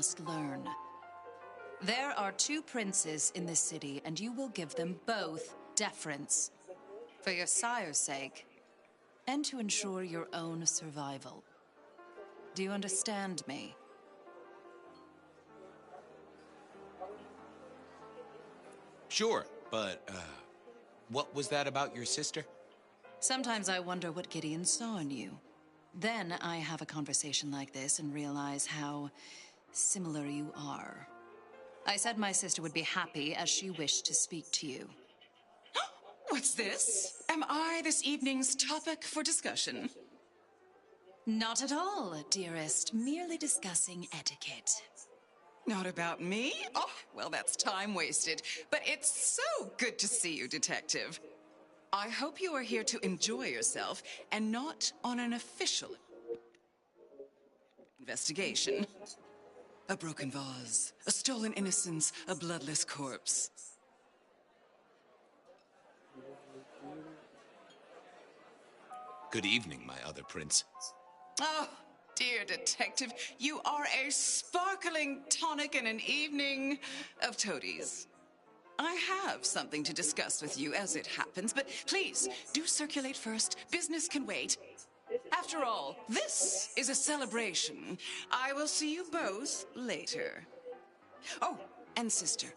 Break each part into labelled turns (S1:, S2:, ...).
S1: must learn. There are 2 princes in this city, and you will give them both deference. For your sire's sake, and to ensure your own survival. Do you understand me?
S2: Sure, but, what was that about your sister?
S1: Sometimes I wonder what Gideon saw in you. Then I have a conversation like this and realize how similar you are. I said my sister would be happy as she wished to speak to you.
S3: What's this? Am I this evening's topic for discussion?
S1: Not at all, dearest. Merely discussing etiquette.
S3: Not about me? Oh, well, that's time wasted. But it's so good to see you, Detective. I hope you are here to enjoy yourself and not on an official investigation. A broken vase, a stolen innocence, a bloodless corpse.
S2: Good evening, my other prince.
S3: Oh, dear Detective, you are a sparkling tonic in an evening of toadies. I have something to discuss with you as it happens, but please, do circulate first. Business can wait. After all, this is a celebration. I will see you both later. Oh, and sister,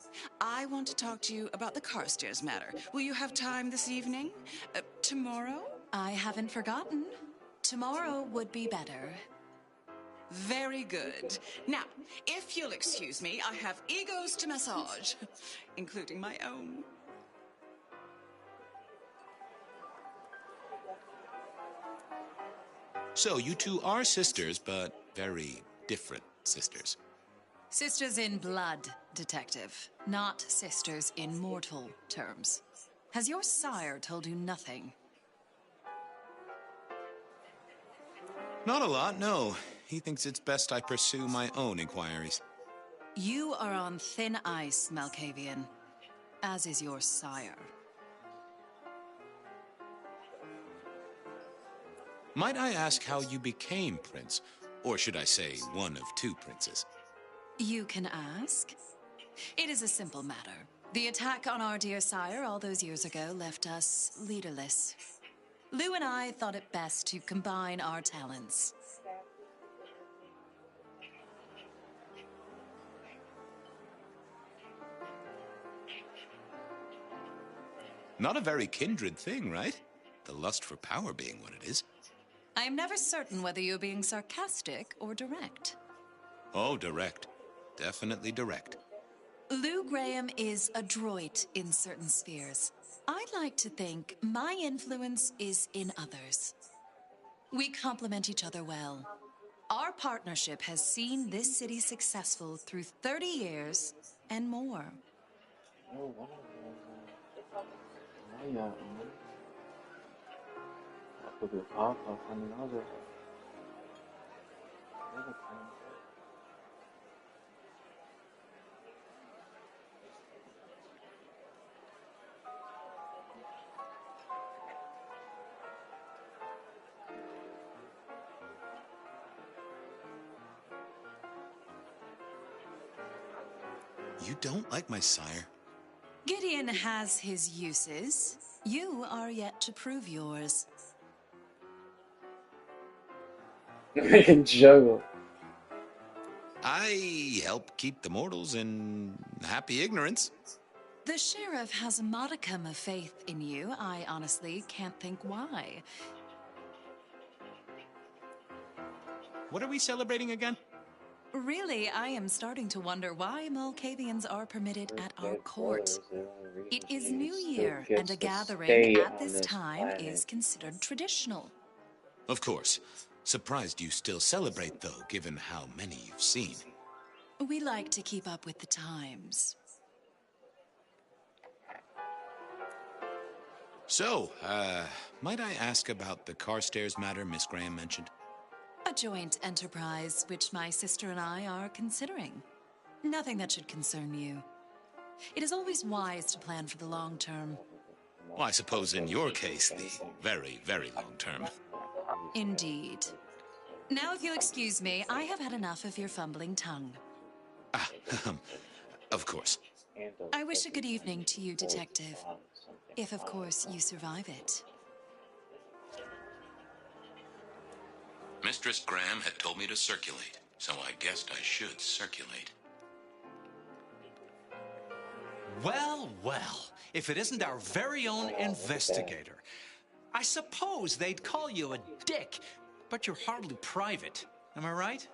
S3: I want to talk to you about the Carstairs matter. Will you have time this evening? Tomorrow?
S1: I haven't forgotten. Tomorrow would be better.
S3: Very good. Now, if you'll excuse me, I have egos to massage, including my own.
S2: So, you two are sisters, but very different sisters.
S1: Sisters in blood, Detective. Not sisters in mortal terms. Has your sire told you nothing?
S2: Not a lot, no. He thinks it's best I pursue my own inquiries.
S1: You are on thin ice, Malkavian. As is your sire.
S2: Might I ask how you became prince? Or should I say, one of 2 princes?
S1: You can ask. It is a simple matter. The attack on our dear sire all those years ago left us leaderless. Lou and I thought it best to combine our talents.
S2: Not a very kindred thing, right? The lust for power being what it is.
S1: I am never certain whether you're being sarcastic or direct.
S2: Oh, direct. Definitely direct.
S1: Lou Graham is adroit in certain spheres. I'd like to think my influence is in others. We complement each other well. Our partnership has seen this city successful through 30 years and more.
S2: You don't like my sire?
S1: Gideon has his uses. You are yet to prove yours.
S4: Juggle.
S2: I help keep the mortals in happy ignorance.
S1: The sheriff has a modicum of faith in you. I honestly can't think why.
S2: What are we celebrating again?
S1: Really, I am starting to wonder why Malkavians are permitted at our court. It is New Year, and a gathering at this time is considered traditional.
S2: Of course. Surprised you still celebrate, though, given how many you've seen.
S1: We like to keep up with the times.
S2: So, might I ask about the Carstairs matter Miss Graham mentioned?
S1: A joint enterprise which my sister and I are considering. Nothing that should concern you. It is always wise to plan for the long term.
S2: Well, I suppose in your case, the very, very long term.
S1: Indeed. Now, if you'll excuse me, I have had enough of your fumbling tongue.
S2: Ah, of course.
S1: I wish a good evening to you, Detective. If, of course, you survive it.
S4: Mistress Graham had told me to circulate, so I guessed I should circulate.
S5: Well, well, if it isn't our very own investigator. I suppose they'd call you a dick, but you're hardly private. Am I right?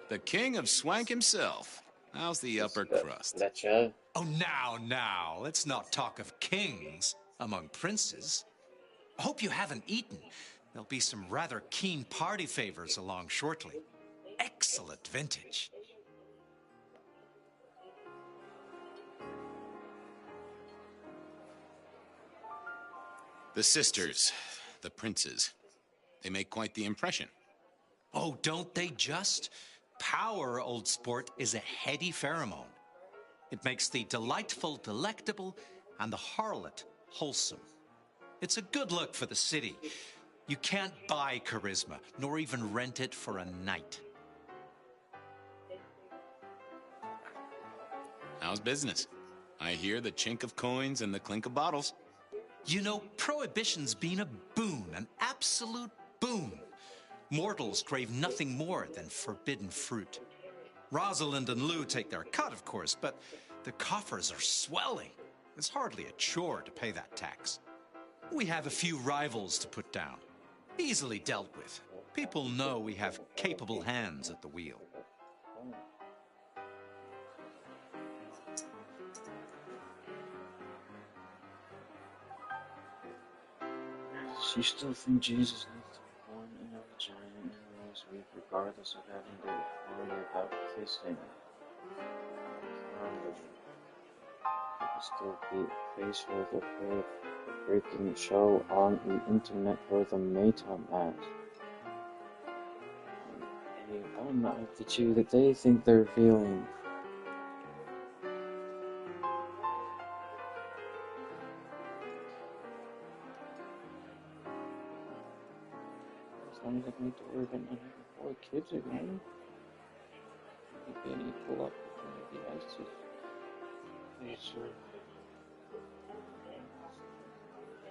S2: The king of swank himself. How's the upper crust?
S5: Oh, now, let's not talk of kings among princes. I hope you haven't eaten. There'll be some rather keen party favors along shortly. Excellent vintage.
S2: The sisters, the princes, they make quite the impression.
S5: Oh, don't they just? Power, old sport, is a heady pheromone. It makes the delightful delectable and the harlot wholesome. It's a good look for the city. You can't buy charisma, nor even rent it for a night.
S2: How's business? I hear the chink of coins and the clink of bottles.
S5: You know, prohibition's been a boon, an absolute boon. Mortals crave nothing more than forbidden fruit. Rosalind and Lou take their cut, of course, but the coffers are swelling. It's hardly a chore to pay that tax. We have a few rivals to put down. Easily dealt with. People know we have capable hands at the wheel.
S6: She still thinks Jesus needs to be born in a vagina in the last week, regardless of having to worry about kissing. It still be face worth of her freaking show on the internet for the meta mass. I don't know if the two that they think they're feeling. As long as I need to worry about not having 4 kids again. Maybe I need to pull up the æþøç. These are...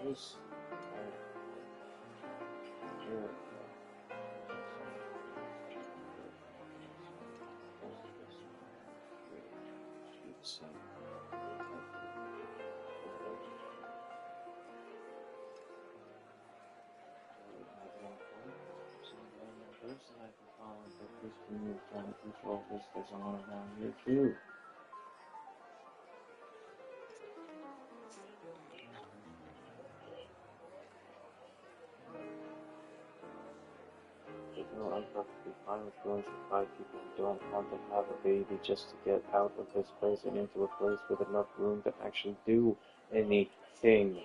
S6: This... Here. Trying to control this, there's someone around here too. I'm perfectly fine with going to 5 people who don't want to have a baby just to get out of this place and into a place with enough room to actually do anything.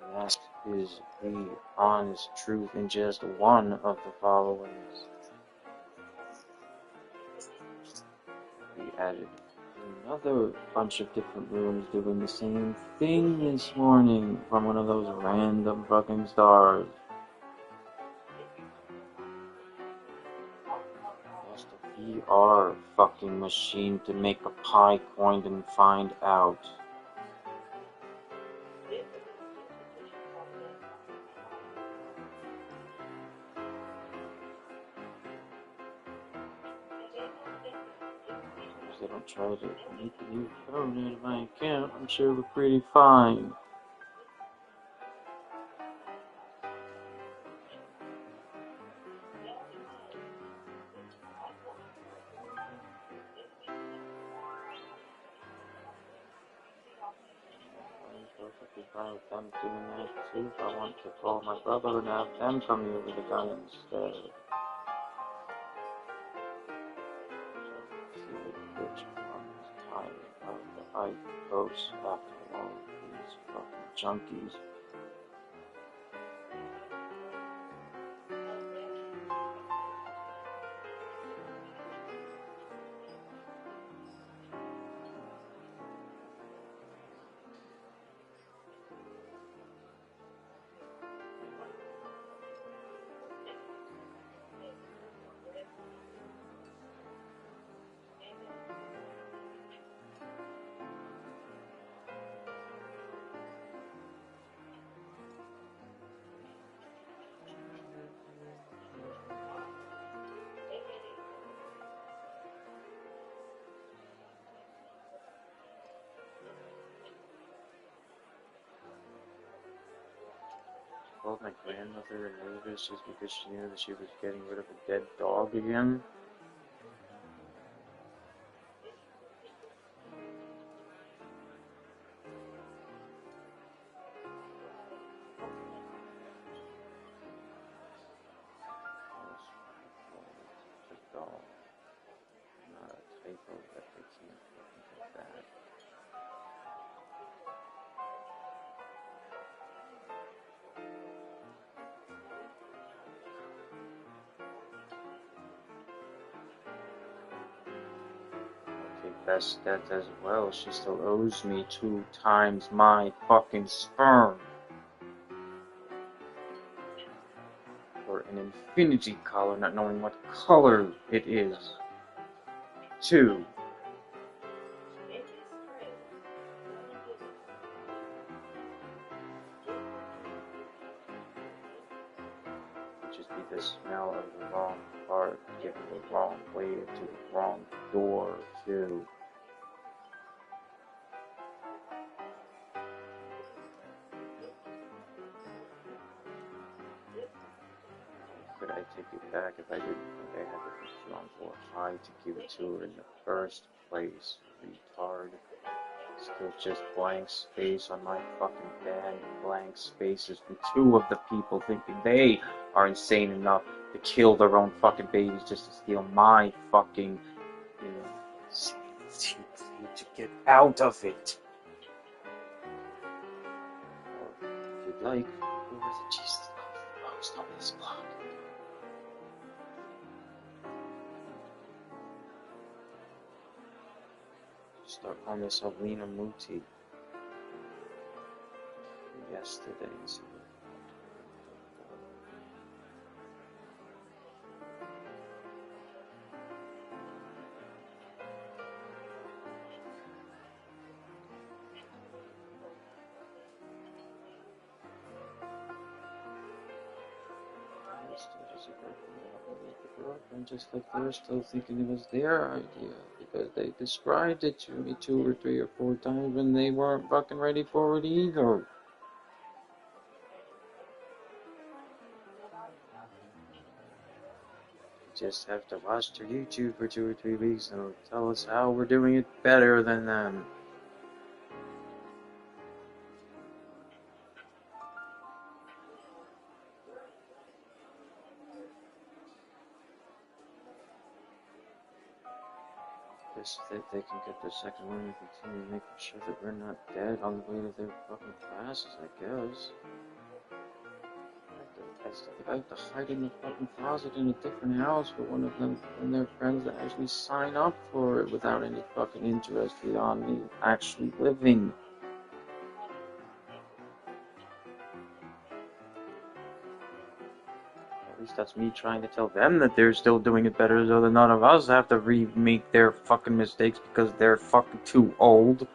S6: And that is the honest truth in just one of the followings. We added another bunch of different rooms doing the same thing this morning from one of those random fucking stars. Just a VR fucking machine to make a pie coin and find out. They don't try to make a new code out of my account, I'm sure we're pretty fine. I'm perfectly fine with them doing that too. If I want to call my brother and have them come here with a gun instead. Which one is tired of the æþøç after all these fucking junkies? called my grandmother Anubis just because she knew that she was getting rid of a dead dog again. Not a typo that they can't fucking get that. Okay, best death as well. She still owes me 2 times my fucking sperm. For an infinity collar, not knowing what color it is. 2. Just be the smell of the wrong part, giving the wrong way to the wrong door, too. Could I take it back if I didn't think I had the on for high to give it to her in the first place? Retard. Still just blank space on my fucking bed. Blank spaces from 2 of the people thinking they are insane enough to kill their own fucking babies just to steal my fucking, to get out of it. Or if you'd like, who was it? Jesus Christ, on this block. Start on this Alina Muti yesterday and see what and just like they're still thinking it was their idea because they described it to me 2 or 3 or 4 times and they weren't fucking ready for it either. You just have to watch their YouTube for 2 or 3 weeks and it'll tell us how we're doing it better than them. That they can get their second one and continue making sure that we're not dead on the way to their fucking classes, I guess. I have to hide in the fucking closet in a different house for one of them and their friends that actually sign up for it without any fucking interest beyond me actually living. At least that's me trying to tell them that they're still doing it better so that none of us have to remake their fucking mistakes because they're fucking too old.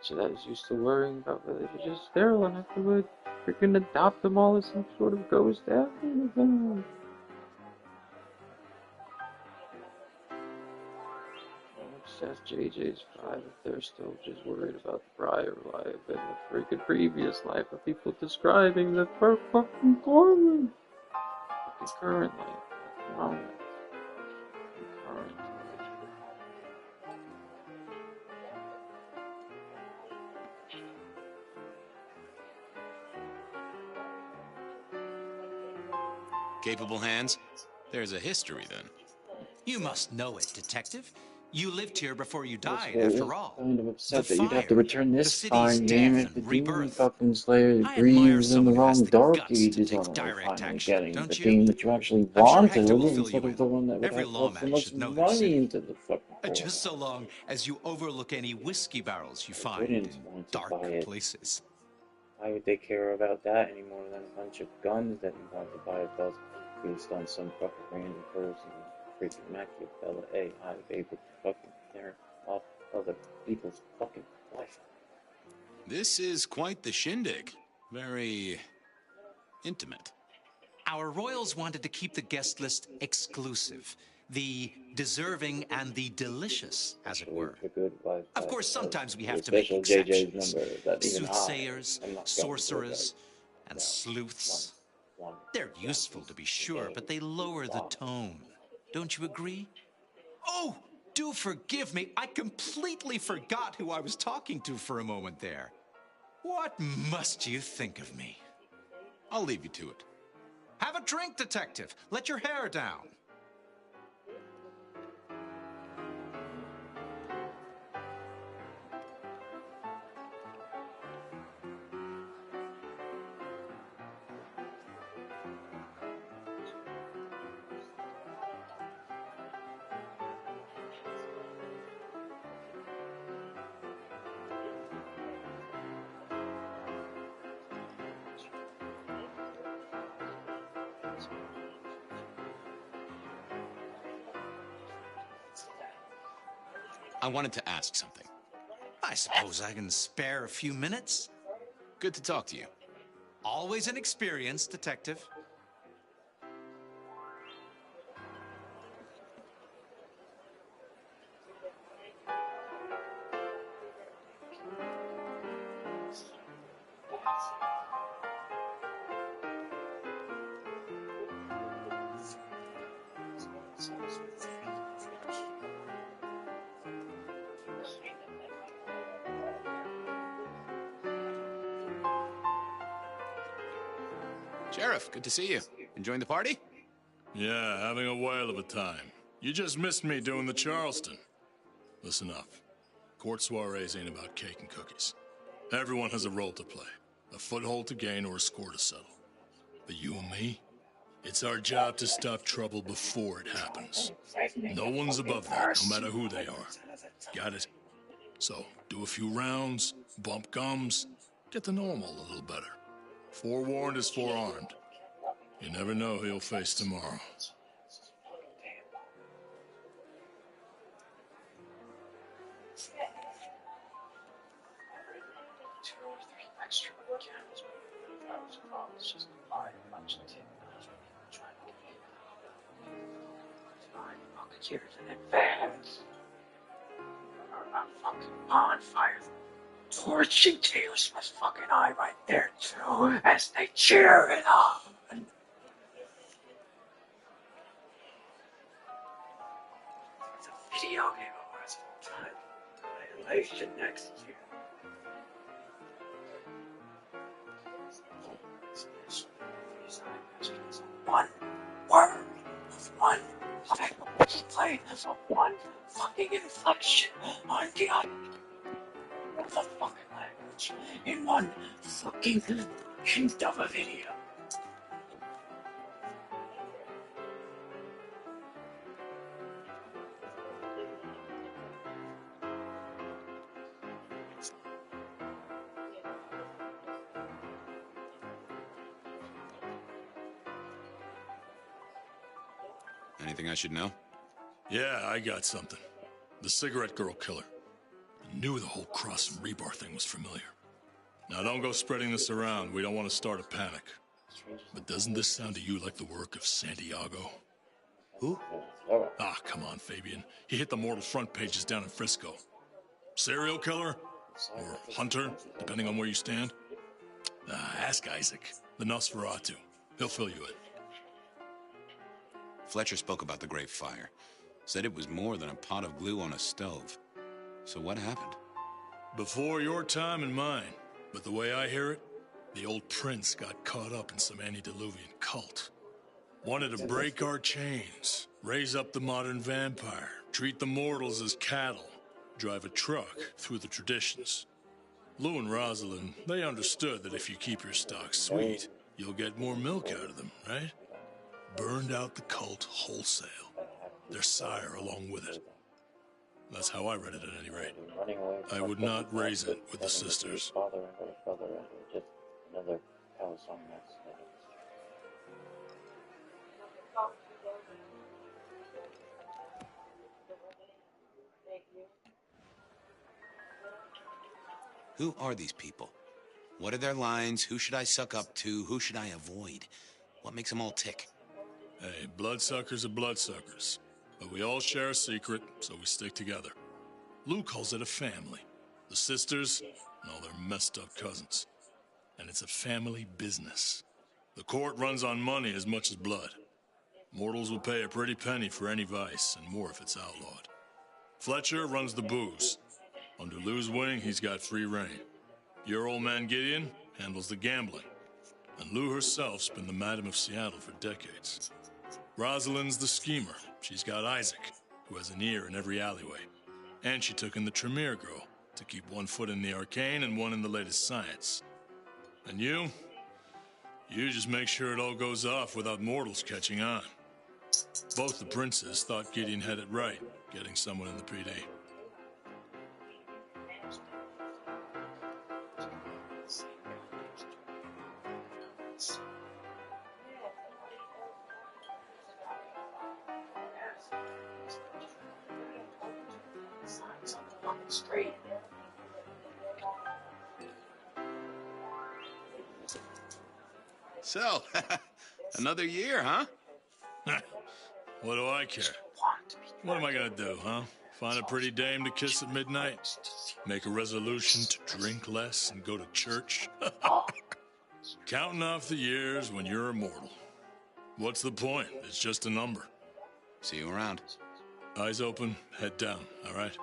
S6: So that is used to worrying about whether they're just sterile and have to freaking adopt them all as some sort of ghost after. That's JJ's 5 if they're still just worried about the prior life and the freaking previous life of people describing the fucking former. The current life. What's wrong with it? The current life.
S2: Capable hands? There's a history then.
S5: You must know it, Detective. You lived here before you died,
S6: Well,
S5: after all.
S6: kind of upset
S5: The
S6: that you'd have to
S5: fire,
S6: return this
S5: the city's
S6: fine damn
S5: death
S6: it. The
S5: and
S6: demon
S5: rebirth.
S6: fucking slayer
S5: I admire
S6: grieves in
S5: someone
S6: the
S5: who has
S6: wrong
S5: the
S6: dark
S5: guts to
S6: ages
S5: take
S6: on
S5: direct
S6: finally
S5: action,
S6: getting the
S5: don't you?
S6: theme that you actually
S5: I'm sure
S6: wanted
S5: Hector will fill
S6: instead
S5: you
S6: of
S5: in.
S6: the one that would
S5: Every
S6: have put the
S5: lawman
S6: most
S5: should know
S6: money
S5: this.
S6: into the fucking
S5: Just
S6: portal.
S5: so long as you overlook any whiskey barrels you find
S6: Wouldn't
S5: in
S6: want to
S5: dark
S6: buy it.
S5: places.
S6: Why would they care about that any more than a bunch of guns that you want to buy based on some fucking random person, freaking Machiavelli AI able to fucking tear off other people's fucking life?
S2: This is quite the shindig. Very intimate.
S5: Our royals wanted to keep the guest list exclusive. The deserving and the delicious, as it were.
S6: The good life,
S5: Of course, sometimes we have to
S6: special
S5: make
S6: JJ's
S5: exceptions.
S6: number that even
S5: Soothsayers,
S6: I'm not going to
S5: sorcerers, and
S6: that.
S5: sleuths.
S6: One,
S5: They're useful, to be sure, but they lower the tone. Don't you agree? Oh, do forgive me. I completely forgot who I was talking to for a moment there. What must you think of me?
S2: I'll leave you to it.
S5: Have a drink, detective. Let your hair down.
S2: I wanted to ask something.
S5: I suppose I can spare a few minutes.
S2: Good to talk to you.
S5: Always an experience, detective.
S2: Sheriff, good to see you. Enjoying the party?
S7: Yeah, having a whale of a time. You just missed me doing the Charleston. Listen up. Court soirees ain't about cake and cookies. Everyone has a role to play. A foothold to gain or a score to settle. But you and me? It's our job to stop trouble before it happens. No one's above that, no matter who they are. Got it? So, do a few rounds, bump gums, get to know them all a little better. Forewarned is forearmed. You never know who you'll face tomorrow.
S6: Years in advance. A fucking bonfire. Torching Taylor Swift's fucking eye right there too, as they cheer it on. It's a video game awards full time. Annihilation next year. One word of one play of one fucking inflection on the other. The fucking language in one fucking hint of a video.
S2: Anything I should know?
S7: Yeah, I got something. The cigarette girl killer. I knew the whole Cross and Rebar thing was familiar. Now don't go spreading this around. We don't want to start a panic. But doesn't this sound to you like the work of Santiago?
S5: Who?
S7: Ah, come on, Fabian. He hit the mortal front pages down in Frisco. Serial killer? Or hunter, depending on where you stand? Ask Isaac, the Nosferatu. He'll fill you in.
S2: Fletcher spoke about the Great Fire. Said it was more than a pot of glue on a stove. So what happened?
S7: Before your time and mine. But the way I hear it, the old prince got caught up in some antediluvian cult. Wanted to break our chains, raise up the modern vampire, treat the mortals as cattle, drive a truck through the traditions. Lou and Rosalind, they understood that if you keep your stock sweet, you'll get more milk out of them, right? Burned out the cult wholesale. Their sire along with it. That's how I read it at any rate. I would not raise it with the sisters.
S2: Who are these people? What are their lines? Who should I suck up to? Who should I avoid? What makes them all tick?
S7: Hey, bloodsuckers are bloodsuckers. but we all share a secret, so we stick together. Lou calls it a family. The sisters and all their messed up cousins. And it's a family business. The court runs on money as much as blood. Mortals will pay a pretty penny for any vice, and more if it's outlawed. Fletcher runs the booze. Under Lou's wing, he's got free reign. Your old man Gideon handles the gambling. And Lou herself's been the Madam of Seattle for decades. Rosalind's the schemer. She's got Isaac, who has an ear in every alleyway. And she took in the Tremere girl to keep one foot in the arcane and one in the latest science. And you just make sure it all goes off without mortals catching on. Both the princes thought Gideon had it right, getting someone in the PD.
S6: Straight.
S2: So, another year, huh?
S7: What do I care? What am I gonna do, huh? Find a pretty dame to kiss at midnight? Make a resolution to drink less and go to church? Counting off the years when you're immortal. What's the point? It's just a number.
S2: See you around.
S7: Eyes open, head down, all right?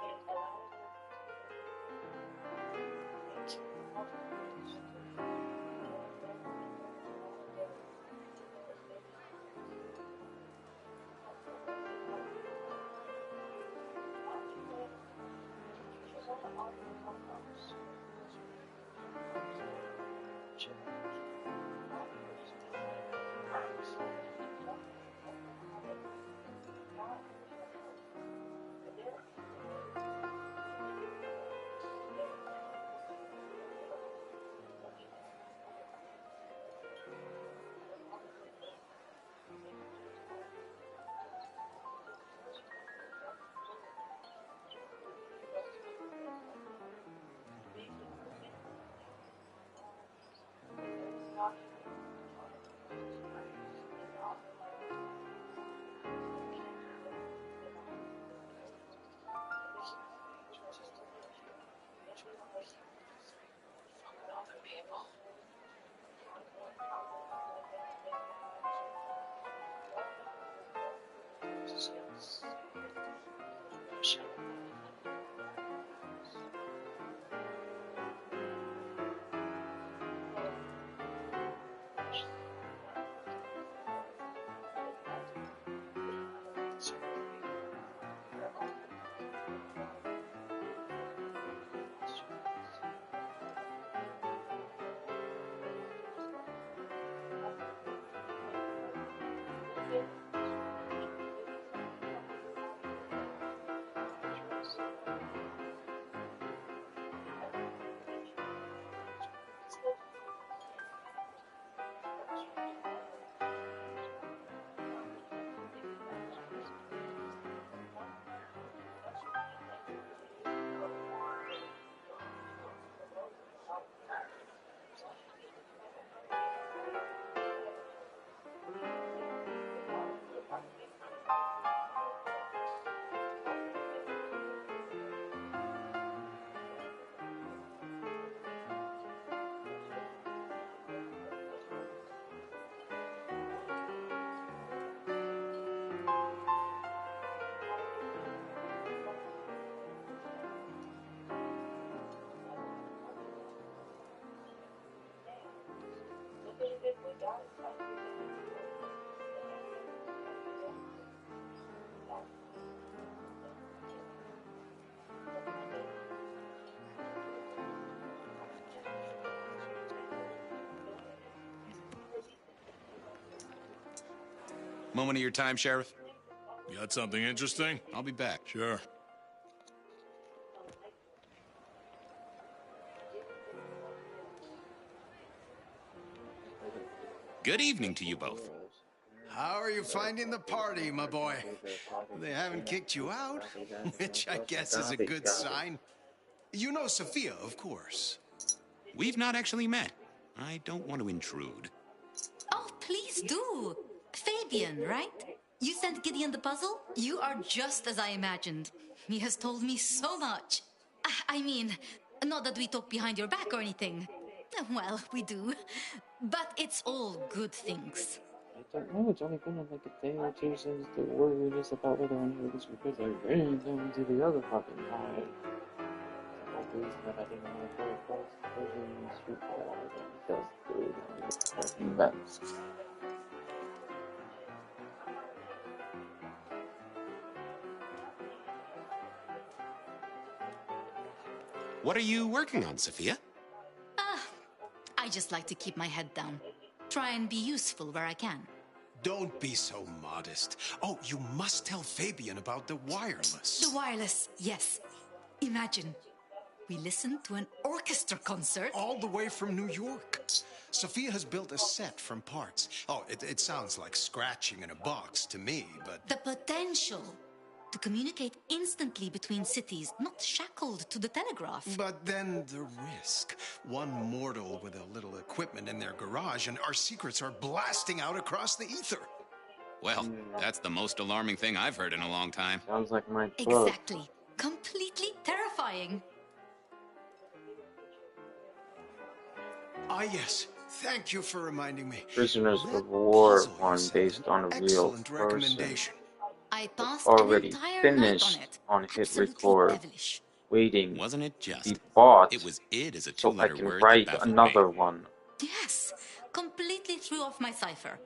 S2: Moment of your time, Sheriff?
S7: You got something interesting?
S2: I'll be back.
S7: Sure.
S2: Good evening to you both.
S8: How are you finding the party, my boy? They haven't kicked you out, which I guess is a good sign. You know Sophia, of course.
S2: We've not actually met. I don't want to intrude.
S9: Oh, please do. Fabian, right? You sent Gideon the puzzle? You are just as I imagined. He has told me so much. I mean, not that we talk behind your back or anything. Well, we do. But it's all good things.
S6: I don't know, it's only been like a day or two since the word is about whether I know this because I ran down to the other fucking side. The whole reason that I didn't want to go across the prison street because there was events.
S2: What are you working on, Sophia?
S9: I just like to keep my head down. Try and be useful where I can.
S8: Don't be so modest. Oh, you must tell Fabian about the wireless.
S9: The wireless, yes. Imagine, we listened to an orchestra concert.
S8: All the way from New York. Sophia has built a set from parts. Oh, it sounds like scratching in a box to me, but...
S9: The potential to communicate instantly between cities, not shackled to the telegraph.
S8: But then the risk. One mortal with a little equipment in their garage and our secrets are blasting out across the ether.
S2: Well, that's the most alarming thing I've heard in a long time.
S6: Sounds like my book.
S9: Exactly. Completely terrifying.
S8: Ah, yes. Thank you for reminding me.
S6: Prisoners of War one based on a real
S8: Excellent
S6: person.
S8: recommendation.
S9: I passed
S6: Already
S9: an entire
S6: finished
S9: night
S6: on
S9: it.
S6: hit
S9: Absolutely
S6: record,
S9: devilish.
S6: waiting
S2: Wasn't it
S6: to
S2: just?
S6: be bought
S2: It was id as a
S6: so I
S2: two-letter
S6: can
S2: word
S6: write
S2: that baffled
S6: another
S2: me.
S6: one.
S9: Yes, completely threw off my cipher.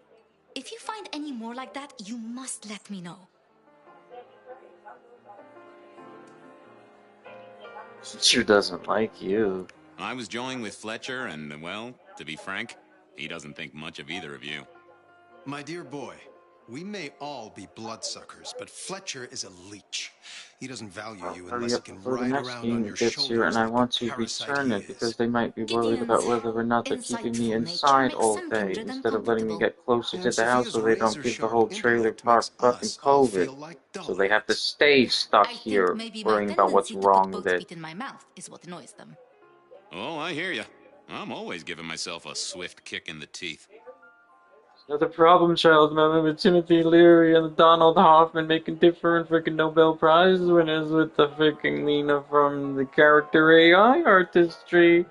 S9: If you find any more like that, you must let me know.
S6: She doesn't like you.
S2: I was joining with Fletcher, and, well, to be frank, he doesn't think much of either of you.
S8: My dear boy, we may all be bloodsuckers, but Fletcher is a leech. He doesn't value you
S6: Hurry
S8: unless he
S6: up
S8: can
S6: before the
S8: ride
S6: next
S8: around
S6: game
S8: on your
S6: gets here,
S8: shoulders
S6: and I
S8: like
S6: want
S8: the
S6: to
S8: parasite
S6: return
S8: he
S6: it because
S8: is.
S6: they might be worried about whether or not they're keeping me
S9: insightful
S6: inside
S9: nature
S6: all
S9: makes some
S6: day
S9: kindred
S6: instead of letting me
S9: uncomfortable.
S6: get closer to
S8: And
S6: the house so
S8: Sophia's
S6: they don't give the whole
S8: razor-sharp
S6: trailer
S8: intellect
S6: park
S8: makes
S6: fucking
S8: us all
S6: COVID.
S8: feel like
S6: So they have to
S8: dullhards.
S6: stay stuck
S9: I think
S6: here
S9: maybe my
S6: worrying about what's
S9: tendency to put
S6: wrong
S9: both
S6: with it.
S9: feet in my mouth is what annoys them.
S2: Oh, I hear you. I'm always giving myself a swift kick in the teeth.
S6: Another problem child moment with Timothy Leary and Donald Hoffman making different freaking Nobel Prize winners with the freaking Lena from the character AI artistry.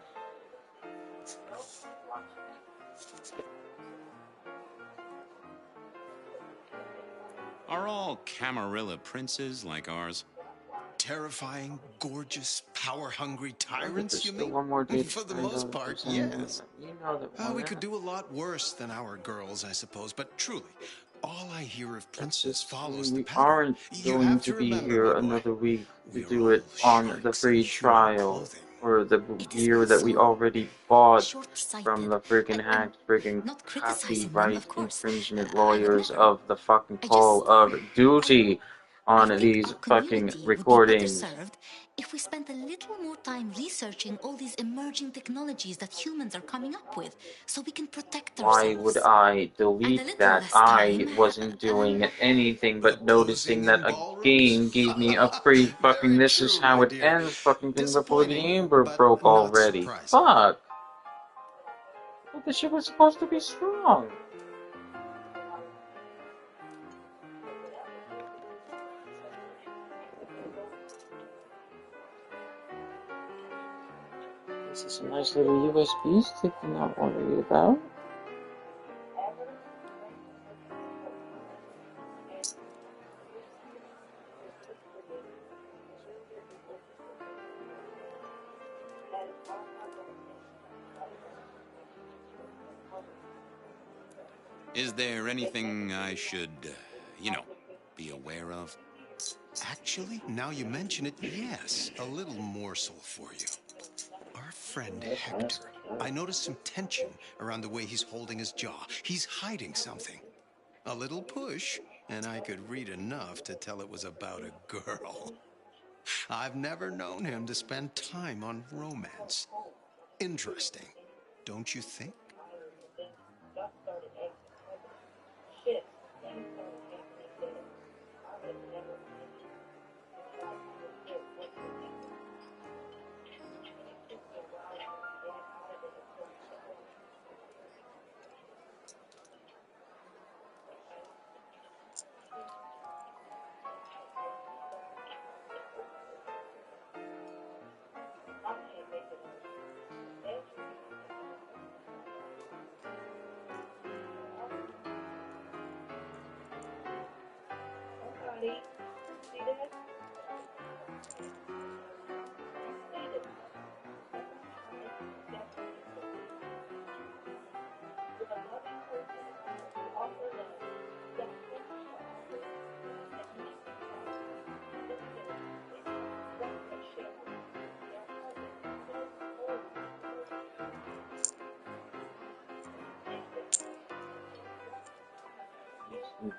S2: Are all Camarilla princes like ours?
S8: Terrifying, gorgeous, power-hungry tyrants,
S6: There's
S8: you
S6: still
S8: mean?
S6: one more day to
S8: For the
S6: find
S8: most
S6: out if
S8: part,
S6: there's anyone
S8: yes.
S6: that you know that
S8: We
S6: won
S8: could
S6: that.
S8: do a lot worse than our girls, I suppose, but truly, all I hear of princes follows the
S6: We
S8: pattern.
S6: aren't
S8: You
S6: going
S8: have
S6: to
S8: to
S6: be
S8: remember,
S6: here
S8: my boy,
S6: another week to
S8: we are
S6: do it
S8: all
S6: on the
S8: sharks
S6: free
S8: in human
S6: trial
S8: clothing.
S6: for the
S9: It is
S6: year that we
S9: also
S6: already bought
S9: short-sighted.
S6: from the freaking hacked freaking
S9: Not criticizing them,
S6: copyright
S9: of course.
S6: infringement
S9: I would
S6: lawyers
S9: never.
S6: of the fucking
S9: I
S6: Call
S9: just-
S6: of Duty
S9: I
S6: on
S9: think
S6: these
S9: our
S6: fucking
S9: community would be better
S6: recordings.
S9: served if we spent a little more time researching all these emerging technologies that humans are coming up with, so we can protect
S6: Why
S9: ourselves.
S6: would I
S9: And a
S6: delete
S9: little
S6: that?
S9: less
S6: I
S9: time,
S6: wasn't doing anything but noticing
S8: Posing
S6: that
S8: in
S6: a
S8: ballrooms?
S6: game gave me a free fucking
S8: Very
S6: this is
S8: true,
S6: how
S8: my
S6: it
S8: dear.
S6: ends fucking thing before the
S8: Disappointing,
S6: Amber
S8: but
S6: broke
S8: not
S6: already.
S8: surprising.
S6: Fuck! But the shit was supposed to be strong. This is a nice little USB stick you're not worried about.
S2: Is there anything I should, be aware of?
S8: Actually, now you mention it, yes, a little morsel for you. Our friend Hector, I noticed some tension around the way he's holding his jaw. He's hiding something. A little push, and I could read enough to tell it was about a girl. I've never known him to spend time on romance. Interesting, don't you think?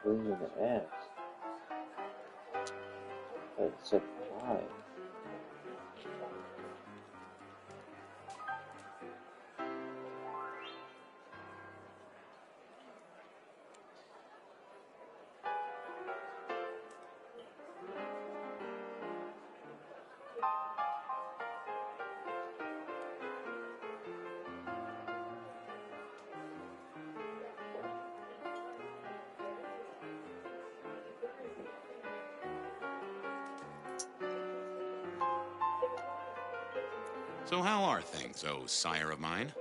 S6: Bringing the ass. That's a pie.
S2: So how are things, oh sire of mine?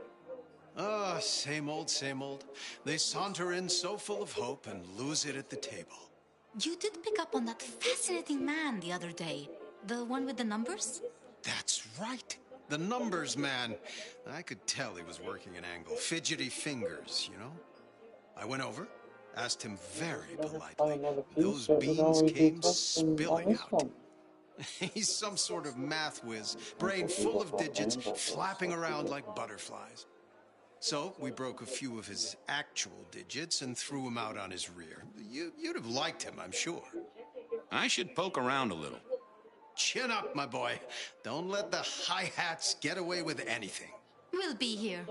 S8: Ah, same old, same old. They saunter in so full of hope and lose it at the table.
S9: You did pick up on that fascinating man the other day. The one with the numbers?
S8: That's right. The numbers man. I could tell he was working an angle. Fidgety fingers, you know? I went over, asked him very politely. Those beans came spilling out. He's some sort of math whiz, brain full of digits, flapping around like butterflies. So we broke a few of his actual digits and threw him out on his rear. You'd have liked him, I'm sure.
S2: I should poke around a little.
S8: Chin up, my boy. Don't let the hi-hats get away with anything.
S9: We'll be here.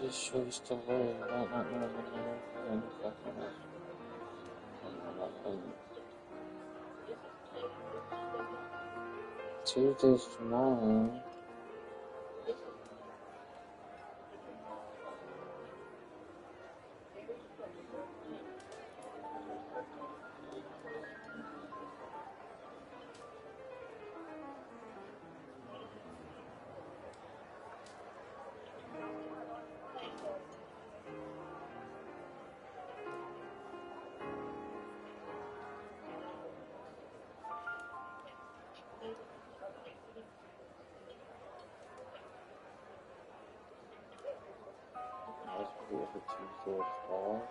S6: Just shows the way. Not fucking else. Tuesday's tomorrow. Tuesday fall.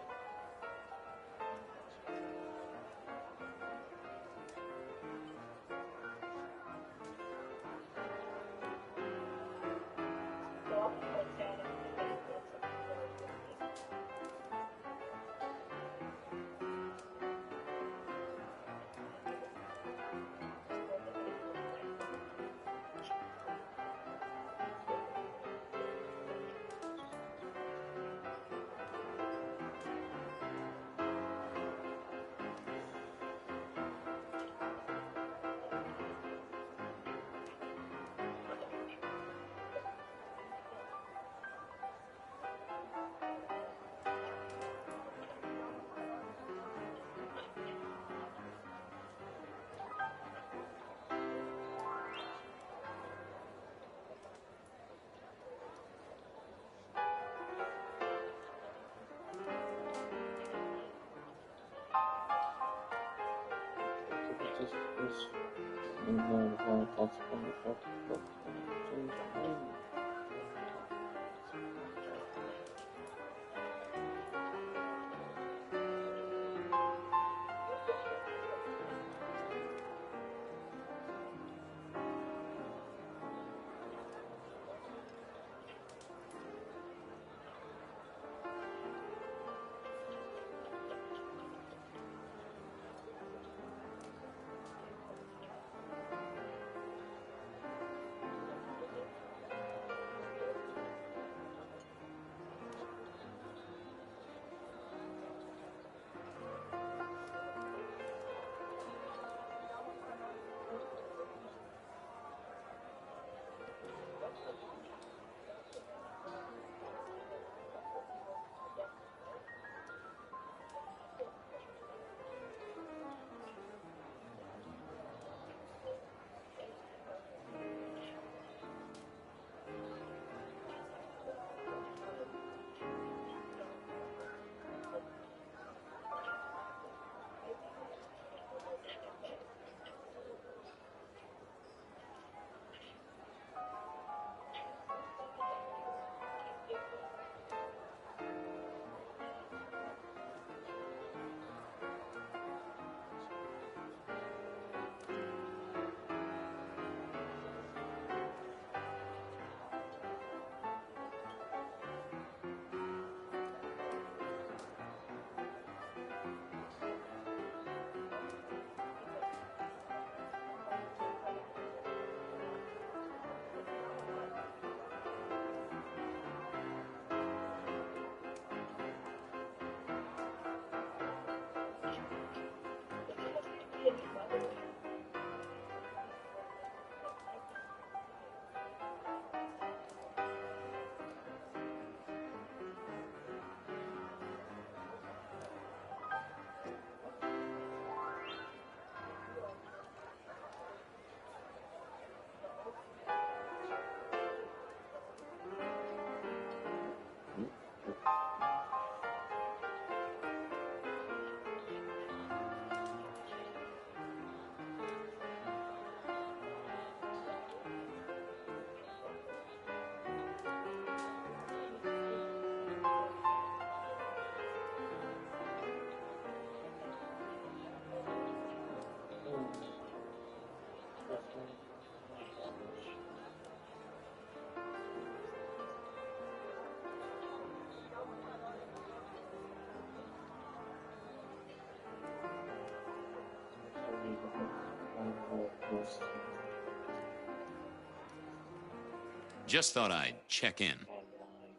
S2: Just thought I'd check in.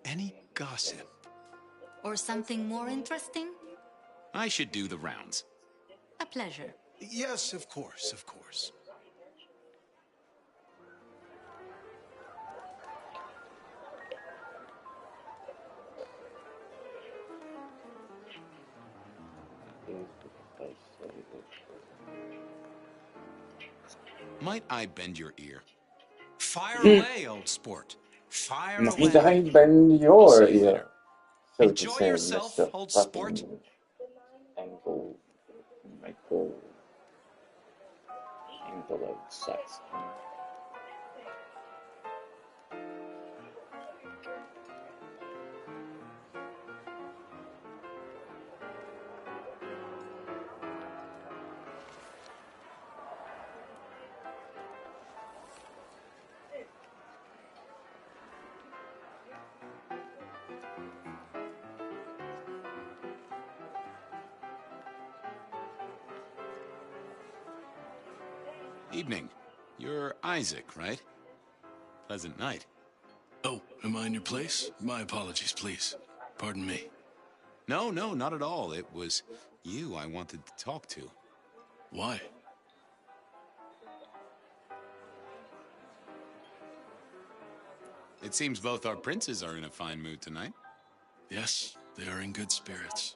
S8: Any gossip?
S9: Or something more interesting?
S2: I should do the rounds.
S9: A pleasure.
S8: Yes, of course, of course.
S2: Might I bend your ear?
S5: Fire away, old sport. Fire
S6: Might
S5: away.
S6: I bend your
S2: See you
S6: ear?
S2: later.
S6: So to
S5: Enjoy
S6: say,
S5: yourself,
S6: Mr.
S5: old
S6: fucking
S5: sport.
S6: Ankle, sucks.
S2: Evening. You're Isaac, right? Pleasant night.
S7: Oh, am I in your place? My apologies, please. Pardon me.
S2: No, not at all. It was you I wanted to talk to.
S7: Why?
S2: It seems both our princes are in a fine mood tonight.
S7: Yes, they are in good spirits.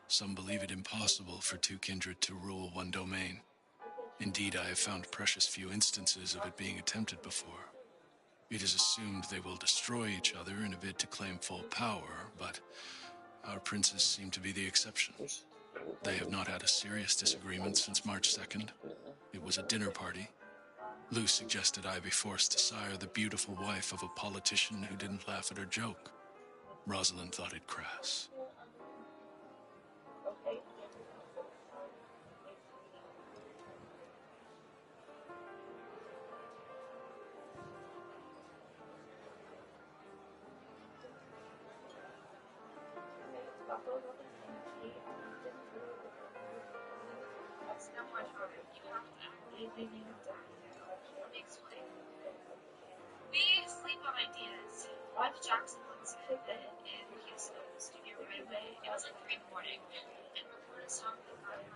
S7: Some believe it impossible for two kindred to rule one domain. Indeed, I have found precious few instances of it being attempted before. It is assumed they will destroy each other in a bid to claim full power, but our princes seem to be the exception. They have not had a serious disagreement since March 2nd. It was a dinner party. Lou suggested I be forced to sire the beautiful wife of a politician who didn't laugh at her joke. Rosalind thought it crass.
S10: Let me explain. We sleep on ideas. What if Jackson wants to fit in Houston in the studio right away? It was like 3 in the morning. And record a song that got him.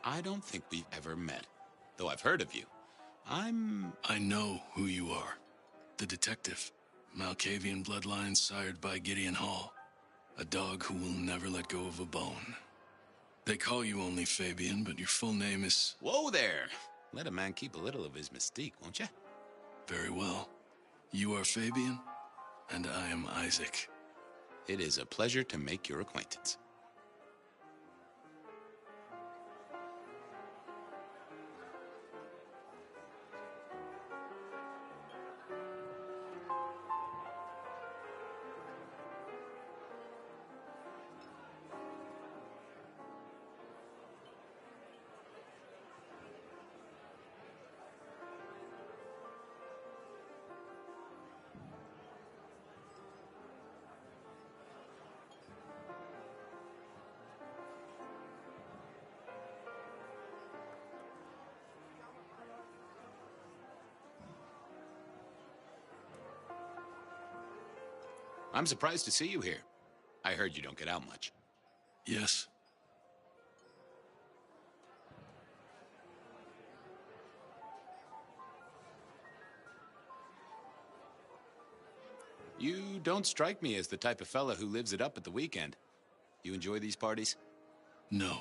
S2: I don't think we've ever met, though I've heard of you.
S7: I know who you are. The detective. Malkavian bloodline sired by Gideon Hall. A dog who will never let go of a bone. They call you only Fabian, but your full name is...
S2: Whoa there! Let a man keep a little of his mystique, won't you?
S7: Very well. You are Fabian, and I am Isaac.
S2: It is a pleasure to make your acquaintance. I'm surprised to see you here. I heard you don't get out much.
S7: Yes.
S2: You don't strike me as the type of fella who lives it up at the weekend. You enjoy these parties?
S7: No.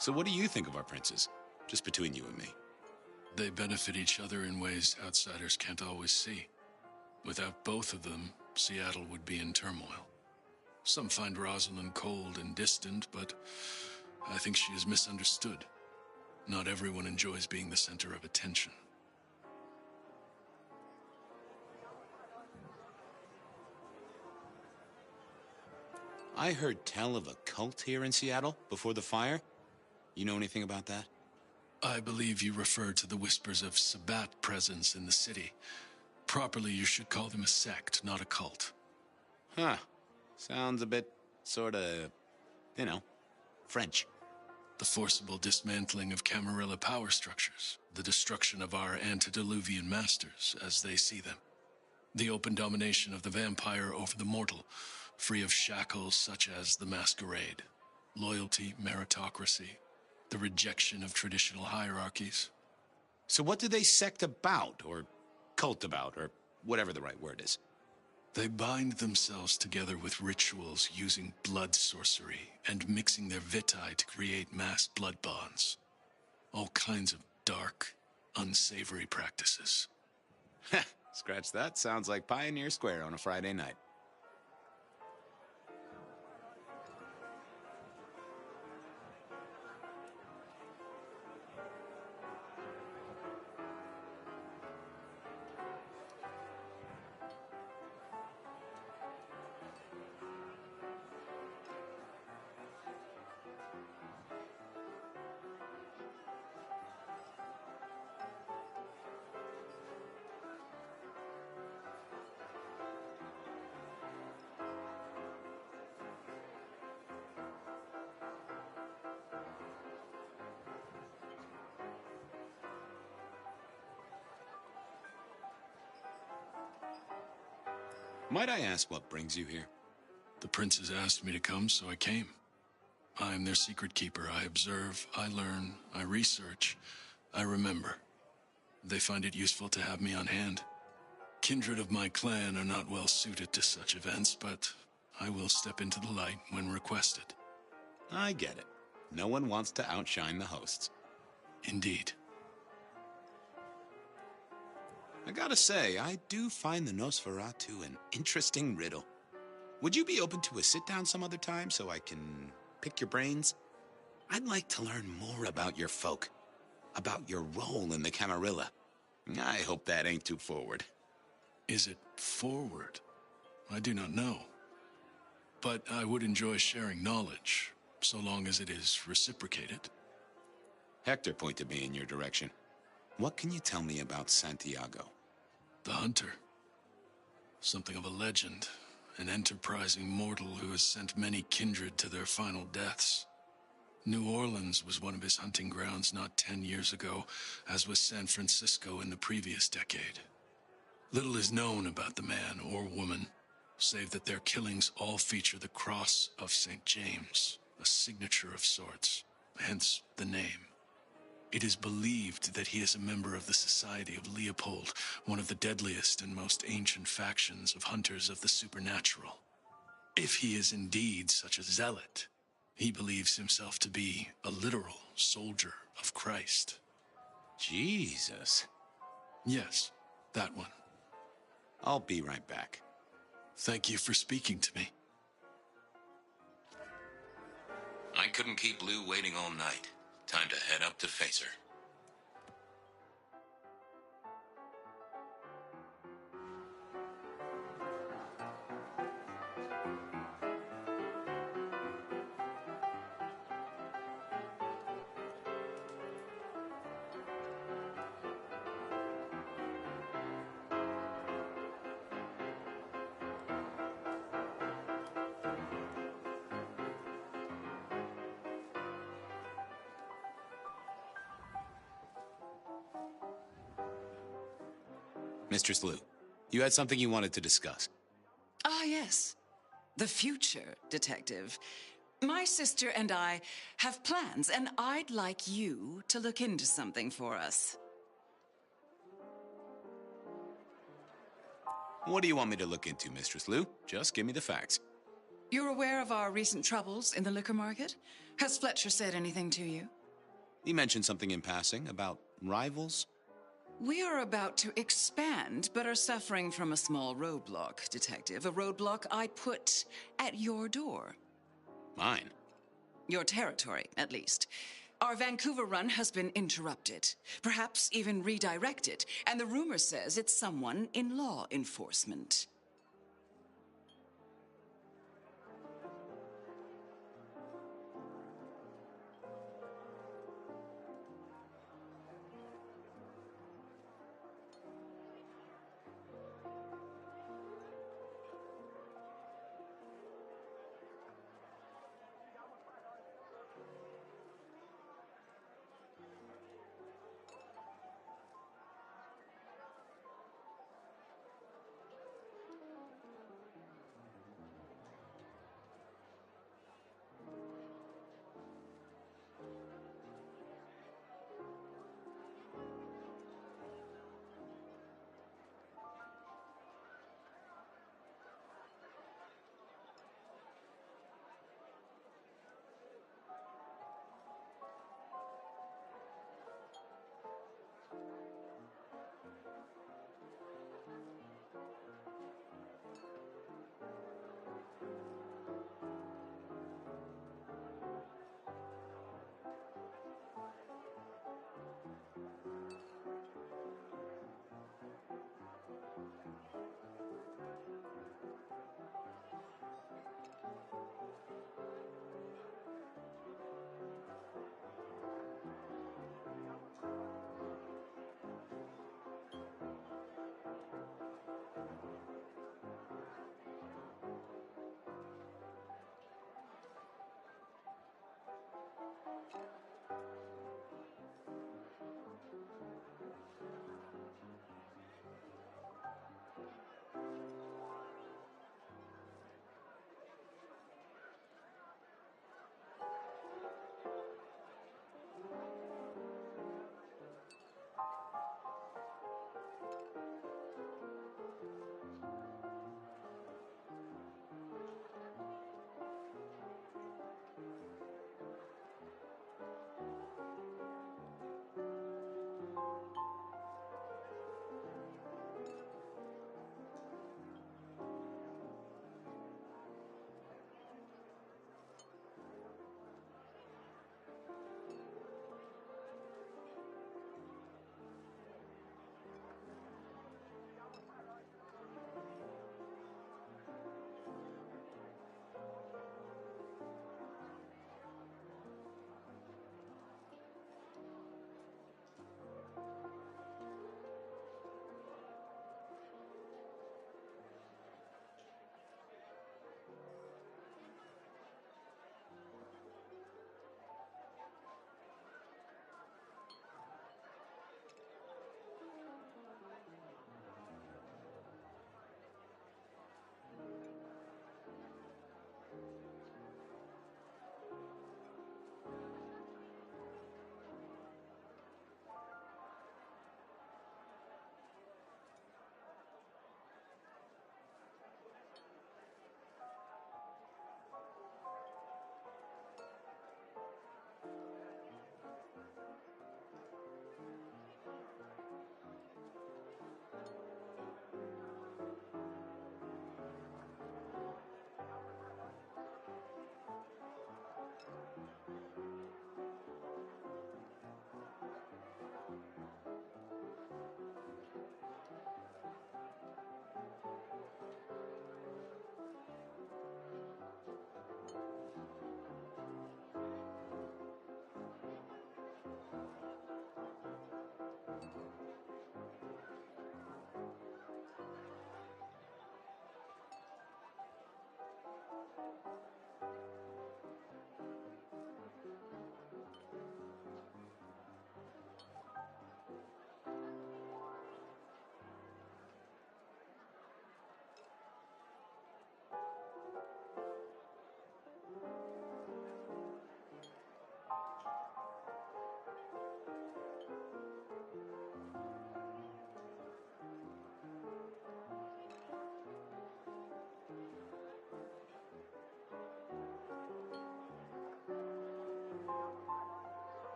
S2: So what do you think of our princes? Just between you and me.
S7: They benefit each other in ways outsiders can't always see. Without both of them, Seattle would be in turmoil. Some find Rosalind cold and distant, but I think she is misunderstood. Not everyone enjoys being the center of attention.
S2: I heard tell of a cult here in Seattle before the fire. You know anything about that?
S7: I believe you refer to the whispers of Sabbat presence in the city. Properly, you should call them a sect, not a cult.
S2: Huh. Sounds a bit, sorta, French.
S7: The forcible dismantling of Camarilla power structures. The destruction of our antediluvian masters, as they see them. The open domination of the vampire over the mortal, free of shackles such as the masquerade. Loyalty, meritocracy. The rejection of traditional hierarchies.
S2: So what do they sect about, or cult about, or whatever the right word is?
S7: They bind themselves together with rituals using blood sorcery and mixing their vitae to create mass blood bonds. All kinds of dark, unsavory practices.
S2: Scratch that. Sounds like Pioneer Square on a Friday night. Might I ask what brings you here?
S7: The princes asked me to come, so I came. I am their secret keeper. I observe, I learn, I research, I remember. They find it useful to have me on hand. Kindred of my clan are not well suited to such events, but I will step into the light when requested.
S2: I get it. No one wants to outshine the hosts.
S7: Indeed.
S2: I gotta say, I do find the Nosferatu an interesting riddle. Would you be open to a sit-down some other time so I can pick your brains? I'd like to learn more about your folk, about your role in the Camarilla. I hope that ain't too forward.
S7: Is it forward? I do not know. But I would enjoy sharing knowledge, so long as it is reciprocated.
S2: Hector pointed me in your direction. What can you tell me about Santiago?
S7: The hunter. Something of a legend. An enterprising mortal who has sent many kindred to their final deaths. New Orleans was one of his hunting grounds not 10 years ago, as was San Francisco in the previous decade. Little is known about the man or woman, save that their killings all feature the cross of St. James, a signature of sorts, hence the name. It is believed that he is a member of the Society of Leopold, one of the deadliest and most ancient factions of hunters of the supernatural. If he is indeed such a zealot, he believes himself to be a literal soldier of Christ.
S2: Jesus.
S7: Yes, that one.
S2: I'll be right back.
S7: Thank you for speaking to me.
S4: I couldn't keep Lou waiting all night. Time to head up to face her.
S2: Mistress Liu, you had something you wanted to discuss.
S3: Ah, yes. The future, Detective. My sister and I have plans, and I'd like you to look into something for us.
S2: What do you want me to look into, Mistress Liu? Just give me the facts.
S3: You're aware of our recent troubles in the liquor market? Has Fletcher said anything to you?
S2: He mentioned something in passing about rivals.
S3: We are about to expand, but are suffering from a small roadblock, Detective. A roadblock I put at your door.
S2: Mine?
S3: Your territory, at least. Our Vancouver run has been interrupted, perhaps even redirected, and the rumor says it's someone in law enforcement.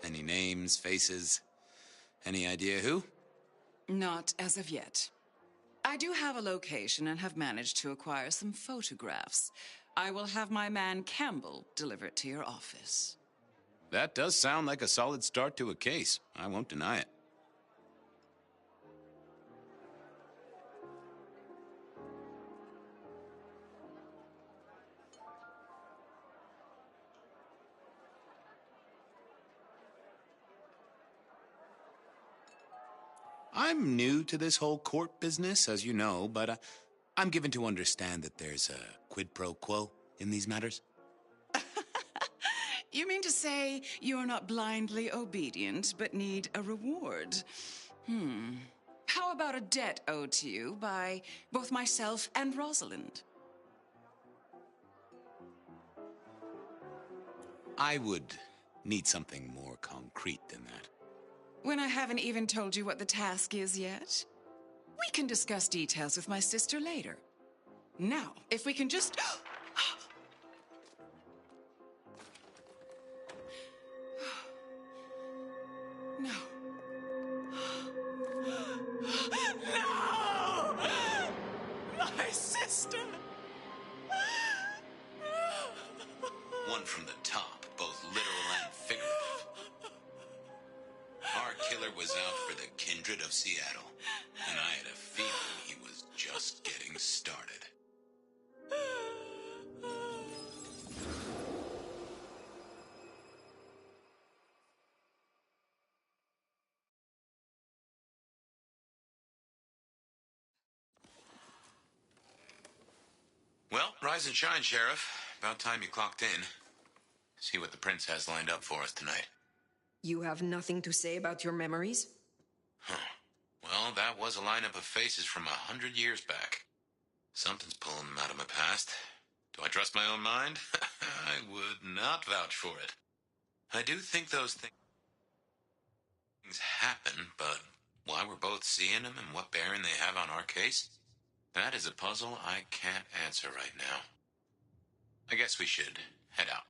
S2: Any names, faces? Any idea who?
S3: Not as of yet. I do have a location and have managed to acquire some photographs. I will have my man Campbell deliver it to your office.
S2: That does sound like a solid start to a case. I won't deny it. I'm new to this whole court business, as you know, but I'm given to understand that there's a quid pro quo in these matters.
S3: You mean to say you're not blindly obedient, but need a reward? How about a debt owed to you by both myself and Rosalind?
S2: I would need something more concrete than that.
S3: When I haven't even told you what the task is yet? We can discuss details with my sister later. Now, if we can just... No. No! My sister!
S4: One from the top, both literal and figurative. Our killer was out for the kindred of Seattle, and I had a feeling he was just getting started. Well, rise and shine, Sheriff. About time you clocked in. See what the prince has lined up for us tonight.
S11: You have nothing to say about your memories?
S4: Huh. Well, that was a lineup of faces from 100 years back. Something's pulling them out of my past. Do I trust my own mind? I would not vouch for it. I do think those things happen, but why we're both seeing them and what bearing they have on our case, that is a puzzle I can't answer right now. I guess we should head out.